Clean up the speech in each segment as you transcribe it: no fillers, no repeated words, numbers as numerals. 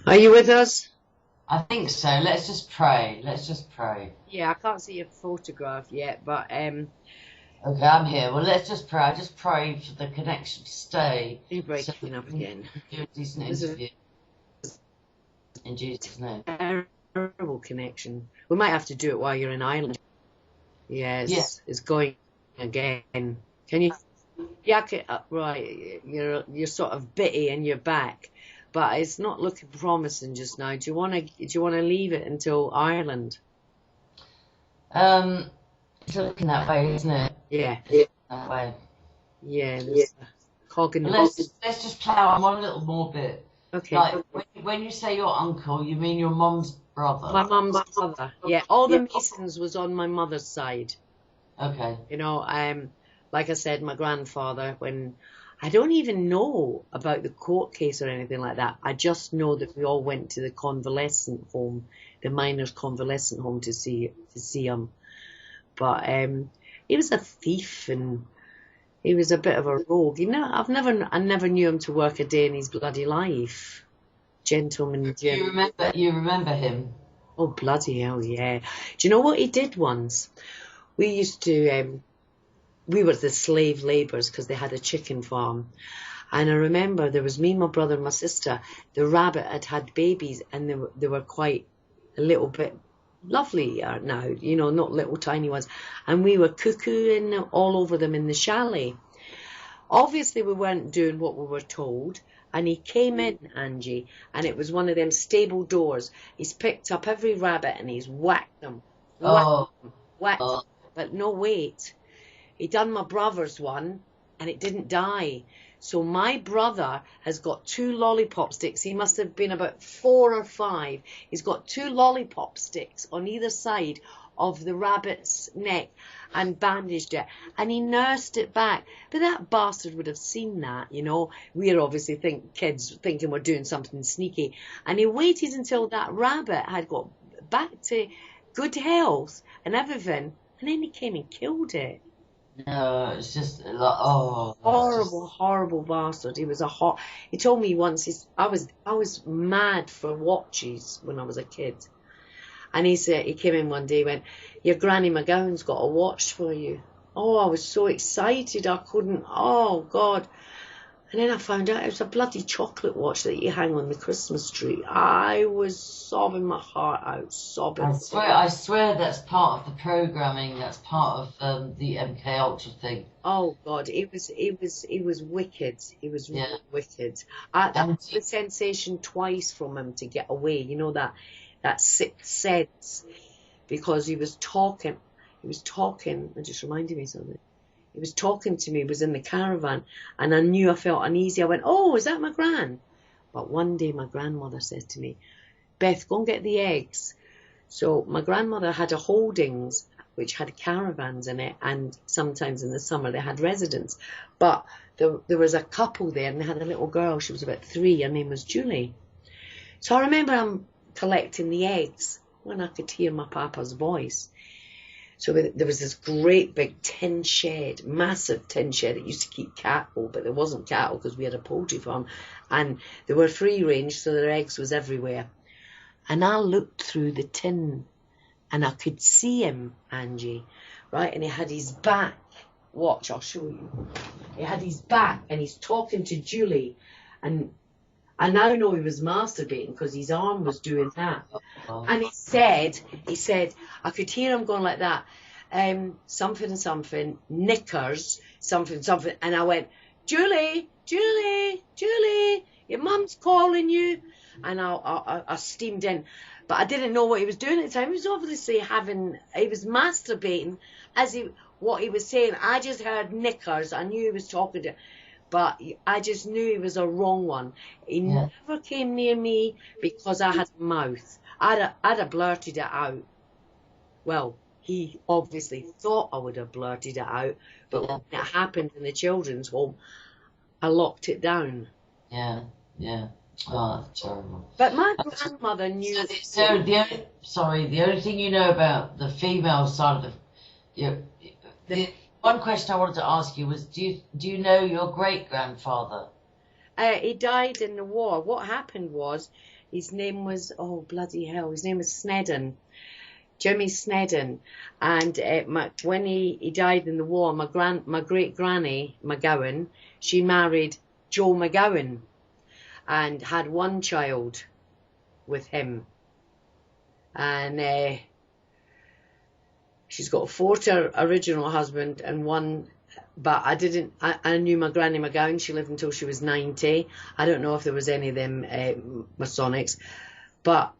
Are you with us? I think so. Let's just pray. Let's just pray. Yeah, I can't see your photograph yet, but Okay, I'm here. Well, let's just pray. I just pray for the connection to stay you're so that breaking up we again. can do a decent This is interview in Jesus' name. a terrible connection. We might have to do it while you're in Ireland. Yeah. Yes, it's going again. Can you? Yeah, right. You're sort of bitty in your back, but it's not looking promising just now. Do you want to leave it until Ireland? It's looking that way, isn't it? Yeah, It's looking that way. yeah. There's a cog in But the let's just plow on one little more bit. Okay. Like when you say your uncle, you mean your mum's My brother. mum's brother. Yeah, all the Masons was on my mother's side. Okay. Like I said, my grandfather, when I don't even know about the court case or anything like that. I just know that we all went to the convalescent home, the miners' convalescent home to see him. But he was a thief and he was a bit of a rogue. I never knew him to work a day in his bloody life. Gentleman Jim. You remember him? Oh, bloody hell, yeah. Do you know what he did once? We used to, we were the slave labourers because they had a chicken farm. And I remember there was me, my brother and my sister. The rabbit had babies and they were quite a little bit lovely now, not little tiny ones. And we were cuckooing all over them in the chalet. Obviously, we weren't doing what we were told. And he came in, Angie, and it was one of them stable doors. He's picked up every rabbit and he's whacked them. Oh, Whacked oh, them. But no, wait. He done my brother's one and it didn't die. So my brother has got 2 lollipop sticks. He must have been about 4 or 5. He's got 2 lollipop sticks on either side of the rabbit's neck and bandaged it. And he nursed it back. But that bastard would have seen that, We're obviously kids thinking we're doing something sneaky. And he waited until that rabbit had got back to good health and everything. And then he came and killed it. no, it's just like, oh, that's just, Horrible, horrible bastard. He told me once. I was mad for watches when I was a kid, and he said he came in one day and went, "Your Granny McGowan's got a watch for you." Oh, I was so excited I couldn't. Oh God! And then I found out it was a bloody chocolate watch that you hang on the Christmas tree. I was sobbing my heart out, sobbing. I swear that's part of the programming. That's part of the MK Ultra thing. Oh God, it was wicked. It was Yeah. really wicked. I And had the sensation twice from him to get away. That sixth sense, because he was talking. It just reminded me of something. He was talking to me. He was in the caravan, and I knew I felt uneasy. I went, "Oh, is that my gran?" But one day my grandmother said to me, "Beth, go and get the eggs." So my grandmother had a holdings which had caravans in it, and sometimes in the summer they had residents. But there was a couple there, and they had a little girl. She was about 3. Her name was Julie. So I remember I'm collecting the eggs when I could hear my papa's voice. So there was this great big tin shed, massive tin shed. It used to keep cattle, but there wasn't cattle because we had a poultry farm. And they were free range, so their eggs was everywhere. And I looked through the tin and I could see him, Angie, right? And he had his back. Watch, I'll show you. He had his back and he's talking to Julie. And I now know he was masturbating because his arm was doing that. And he said, I could hear him going like that. Something and something, knickers, something, something. And I went, Julie, your mum's calling you. And I steamed in. But I didn't know what he was doing at the time. He was obviously he was masturbating what he was saying. I just heard knickers. I knew he was talking to, but I just knew he was a wrong one. He never came near me because I had a mouth. I'd have blurted it out. Well, he obviously thought I would have blurted it out, but when it happened in the children's home, I locked it down. Yeah, yeah. Oh, that's terrible. But my grandmother knew. So the only thing you know about the female side of the one question I wanted to ask you was, do you know your great grandfather? He died in the war. What happened was, His name was, oh, bloody hell, his name was Snedden. Jimmy Snedden. And when he died in the war, my great granny, McGowan, she married Joe McGowan and had one child with him. And she's got a fourth original husband and one, but I knew my granny McGowan. She lived until she was 90. I don't know if there was any of them Masonics, but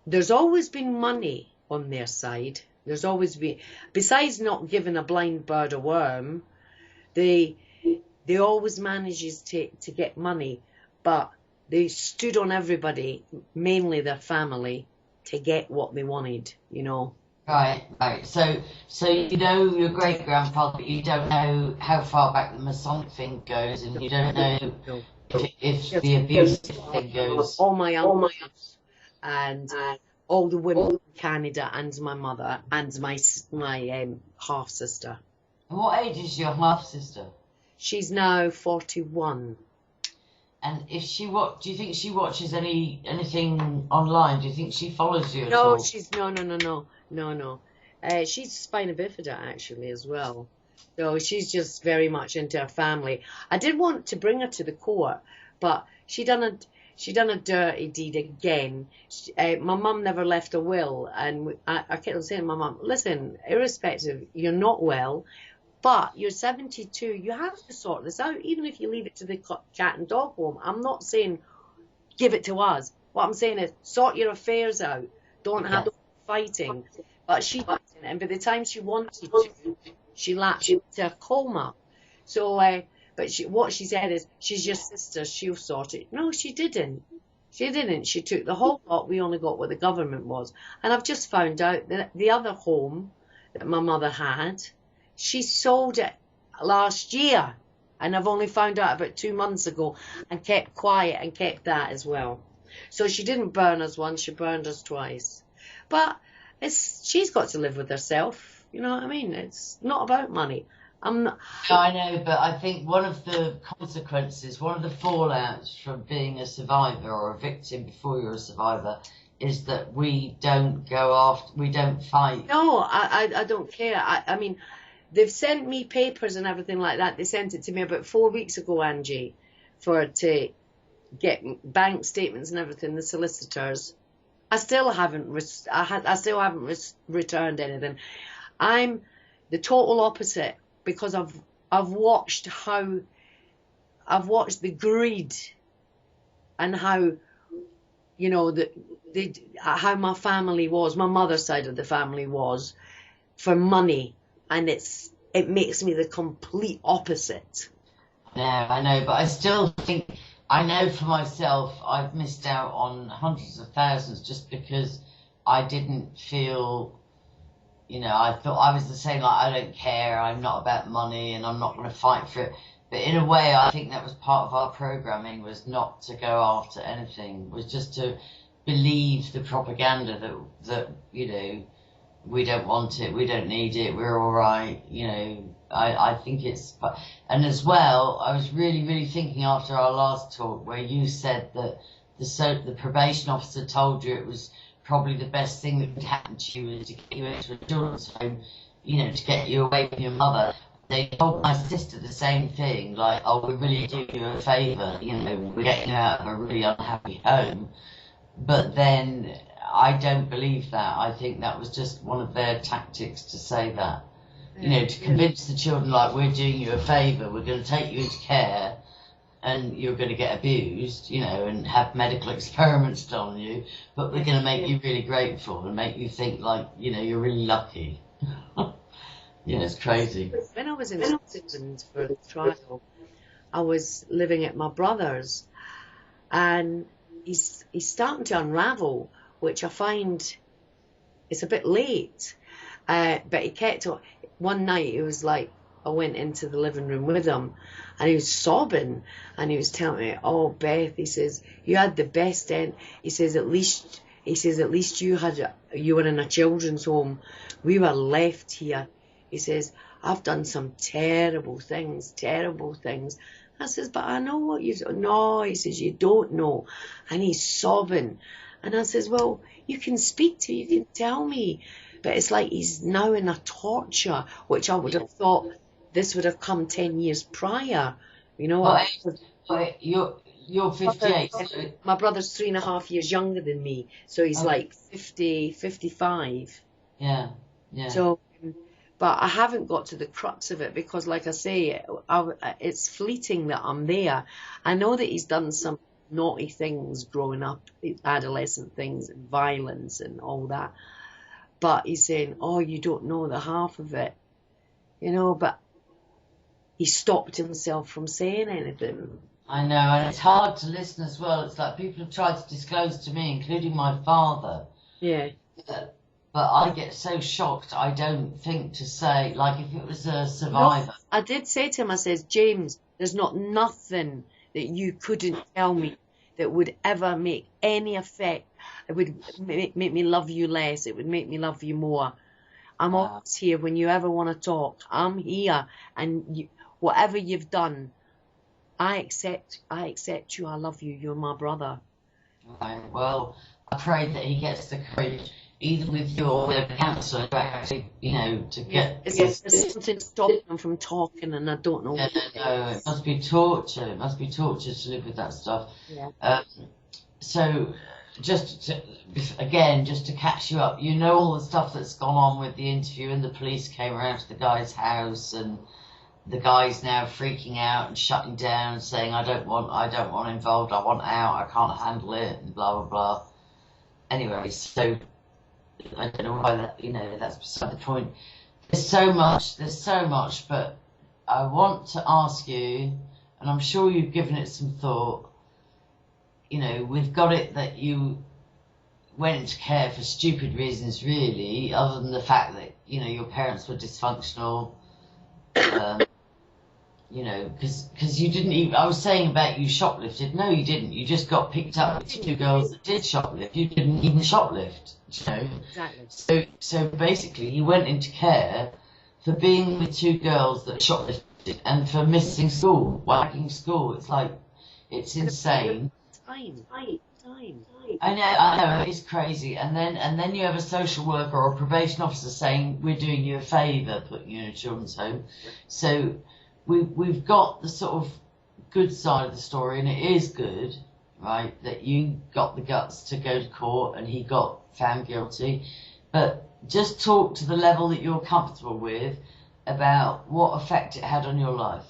there's always been money on their side. There's always been, besides not giving a blind bird a worm, they always manages to get money, but they stood on everybody, mainly their family, to get what they wanted, you know. Right. So you know your great grandfather, but you don't know how far back the Masonic thing goes, and you don't know if the abusive thing goes. All my uncles and all the women in Canada and my mother and my half sister. What age is your half sister? She's now 41. And if do you think she watches anything online? Do you think she follows you at all? No. She's spina bifida actually as well. So she's just very much into her family. I did want to bring her to the court, but she done a dirty deed again. My mum never left a will, and I kept on saying to my mum, listen, irrespective, you're not well, but you're 72, you have to sort this out, even if you leave it to the cat and dog home. I'm not saying give it to us. What I'm saying is sort your affairs out. Don't have fighting. But she didn't, and by the time she wanted to, she lapsed into a coma. So, but what she said is, she's your sister, she'll sort it. No, she didn't. She didn't. She took the whole lot. We only got what the government was. And I've just found out that the other home that my mother had, she sold it last year. And I've only found out about 2 months ago and kept quiet and kept that as well. So she didn't burn us once, she burned us twice. But she's got to live with herself. You know what I mean? It's not about money. I'm not. I know, but I think one of the consequences, one of the fallouts from being a survivor or a victim before you're a survivor, is that we don't fight. No, I don't care. I mean, they've sent me papers and everything like that. They sent it to me about 4 weeks ago, Angie, to get bank statements and everything. The solicitors. I still haven't returned anything. I'm the total opposite, because I've watched the greed and how, you know, how my family was, my mother's side of the family was, for money, and it makes me the complete opposite. Yeah, I know, but I still think, I know for myself, I've missed out on hundreds of thousands just because I didn't feel, you know, I thought I was the same, like, I don't care, I'm not about money and I'm not going to fight for it. But in a way, I think that was part of our programming, was not to go after anything, was just to believe the propaganda that you know, we don't want it, we don't need it, we're all right, you know. I think it's, and as well, I was really, really thinking after our last talk where you said that the probation officer told you it was probably the best thing that could happen to you was to get you into a children's home, you know, to get you away from your mother. They told my sister the same thing, like, oh, we really do you a favour, you know, we're getting you out of a really unhappy home. But then I don't believe that. I think that was just one of their tactics to say that. You know, to convince the children, like, we're doing you a favour, we're going to take you into care, and you're going to get abused, you know, and have medical experiments done on you, but we're going to make you really grateful and make you think, like, you know, you're really lucky. Yeah, it's crazy. When I was in Scotland for the trial, I was living at my brother's, and he's starting to unravel, which I find it's a bit late. But he kept on. One night, it was like, I went into the living room with him, and he was sobbing, and he was telling me, oh, Beth, he says, you had the best end. He says, at least you were in a children's home. We were left here. He says, I've done some terrible things. I says, but I know what you... No, he says, you don't know. And he's sobbing. And I says, well, you can speak to me, you can tell me. But it's like he's now in a torture, which I would have thought this would have come 10 years prior. You know, But you're 58. So... My brother's 3.5 years younger than me. So he's like 50, 55. Yeah, yeah. So, but I haven't got to the crux of it because, like I say, it's fleeting that I'm there. I know that he's done some naughty things growing up, adolescent things and violence and all that. But he's saying, oh, you don't know the half of it. You know, but he stopped himself from saying anything. I know, and it's hard to listen as well. It's like people have tried to disclose to me, including my father. Yeah. But I get so shocked, I don't think to say, like if it was a survivor. No, I did say to him, I says, James, there's not nothing that you couldn't tell me that would ever make any effect. It would make me love you less. It would make me love you more. I'm always here when you ever want to talk. I'm here. And whatever you've done, I accept you. I love you. You're my brother. Right. Well, I pray that he gets the courage, either with you or with a counsellor, to actually, you know, to get... There's something stopping him from talking, and I don't know. No, it must be torture. It must be torture to live with that stuff. Yeah. So, just to catch you up, you know all the stuff that's gone on with the interview, and the police came around to the guy's house, and the guy's now freaking out and shutting down and saying, I don't want involved, I want out, I can't handle it, and blah, blah, blah. Anyway, so I don't know why that, you know, that's beside the point. There's so much, but I want to ask you, and I'm sure you've given it some thought, you know, we've got it that you went into care for stupid reasons, really, other than the fact that, you know, your parents were dysfunctional. You know, because you didn't even... I was saying about you shoplifted. No, you didn't. You just got picked up with 2 girls that did shoplift. You didn't even shoplift, you know. Exactly. So basically, you went into care for being with 2 girls that shoplifted and for missing school, whacking school. It's like, it's insane. Time. I know, it's crazy. And then you have a social worker or a probation officer saying, we're doing you a favour putting you in a children's home. So we've got the sort of good side of the story, and it is good, right, that you got the guts to go to court and he got found guilty. But just talk to the level that you're comfortable with about what effect it had on your life.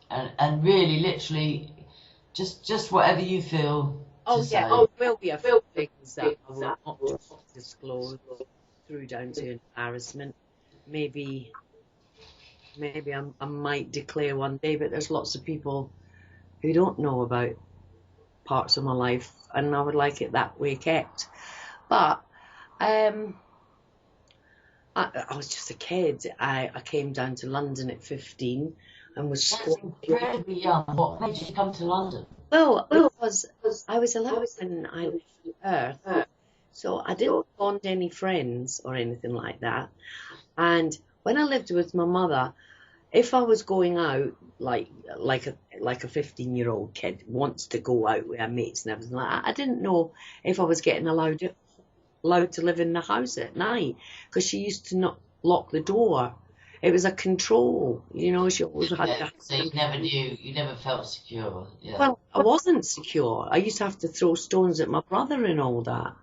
And really, literally, just whatever you feel. Oh, yeah. Oh, there will be a few things that I will not disclose through down to embarrassment. Maybe I might declare one day, but there's lots of people who don't know about parts of my life, and I would like it that way kept. But I was just a kid. I came down to London at 15 and was... That's incredibly young. What made you come to London? Well, because I was 11 when I left Earth, so I didn't bond any friends or anything like that. And when I lived with my mother, if I was going out like a 15-year-old kid wants to go out with her mates and everything like that, I didn't know if I was getting allowed to live in the house at night, because she used to not lock the door. It was a control, you know. She always had to. So you never knew, you never felt secure. Yeah. Well, I wasn't secure. I used to have to throw stones at my brother and all that.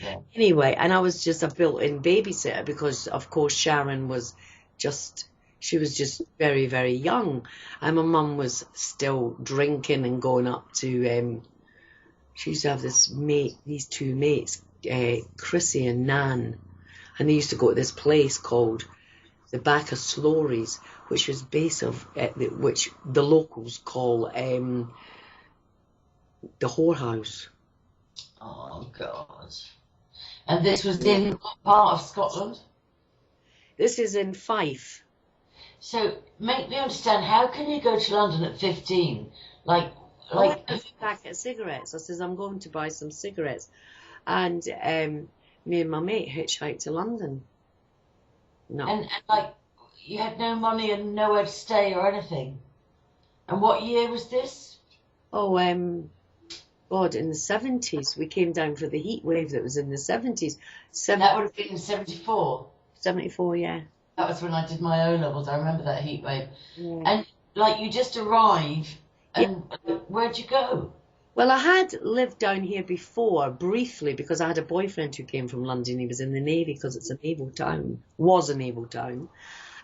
Yeah. Anyway, and I was just a built-in babysitter because, of course, Sharon was she was just very, very young. And my mum was still drinking and going up to, she used to have these 2 mates, Chrissy and Nan. And they used to go to this place called the Back of Slories, which was which the locals call the whorehouse. Oh, God. And this was in what part of Scotland? This is in Fife. So, make me understand, how can you go to London at 15? Like a packet of cigarettes. I says, I'm going to buy some cigarettes. And me and my mate hitchhiked to London. No. And like, you had no money and nowhere to stay or anything? And what year was this? Oh, God, in the 70s. We came down for the heat wave that was in the 70s. That would have been 74. 74, yeah. That was when I did my O-levels. I remember that heat wave. Yeah. And, like, you just arrive, and where'd you go? Well, I had lived down here before, briefly, because I had a boyfriend who came from London. He was in the Navy because it's a naval town, was a naval town.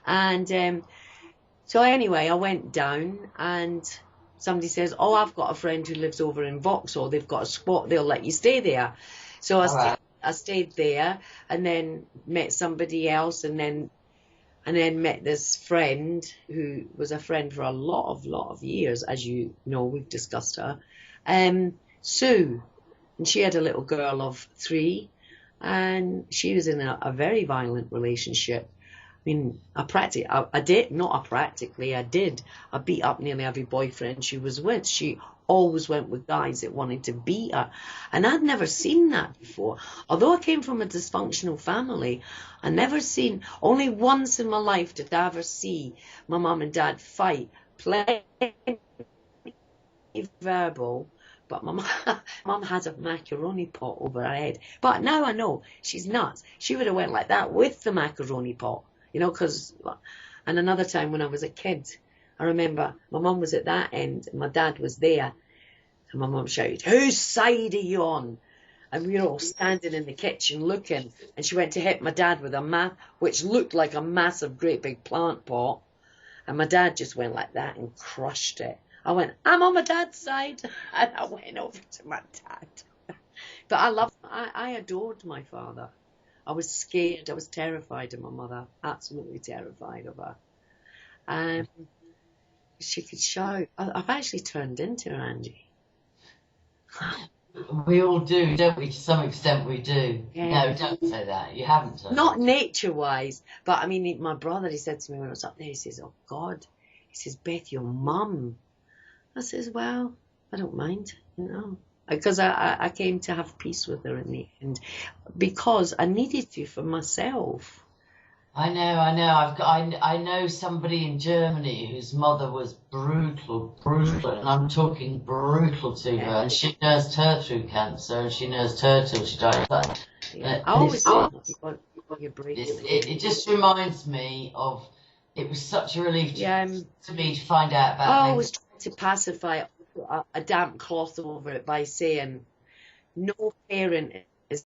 And so anyway, I went down and somebody says, oh, I've got a friend who lives over in Vauxhall. They've got a spot. They'll let you stay there. So I stayed there and then met somebody else and then met this friend who was a friend for a lot of years. As you know, we've discussed her. Sue, and she had a little girl of 3, and she was in a very violent relationship. I mean, I beat up nearly every boyfriend she was with. She always went with guys that wanted to beat her, and I'd never seen that before. Although I came from a dysfunctional family, I never seen, only once in my life did I ever see my mum and dad fight, play verbal. But my mum had a macaroni pot over her head. But now I know she's nuts. She would have went like that with the macaroni pot, you know, because... And another time when I was a kid, I remember my mum was at that end and my dad was there. And my mum shouted, whose side are you on? And we were all standing in the kitchen looking. And she went to hit my dad with which looked like a massive, great big plant pot. And my dad just went like that and crushed it. I went, I'm on my dad's side. And I went over to my dad. But I adored my father. I was scared. I was terrified of my mother. Absolutely terrified of her. She could shout. I've actually turned into her, Angie. We all do, don't we? To some extent we do. Yeah. No, don't say that. You haven't turned. Not nature-wise. But, I mean, my brother, he said to me when I was up there, he says, oh, God. He says, Beth, your mum. I says, well, I don't mind, you know, because I came to have peace with her in the end because I needed to for myself. I know. I know somebody in Germany whose mother was brutal, and I'm talking brutal to her, and she nursed her through cancer, and she nursed her till she died. I always say, it just reminds me of. It was such a relief to me to find out about. I always try to pacify a damp cloth over it by saying, no parent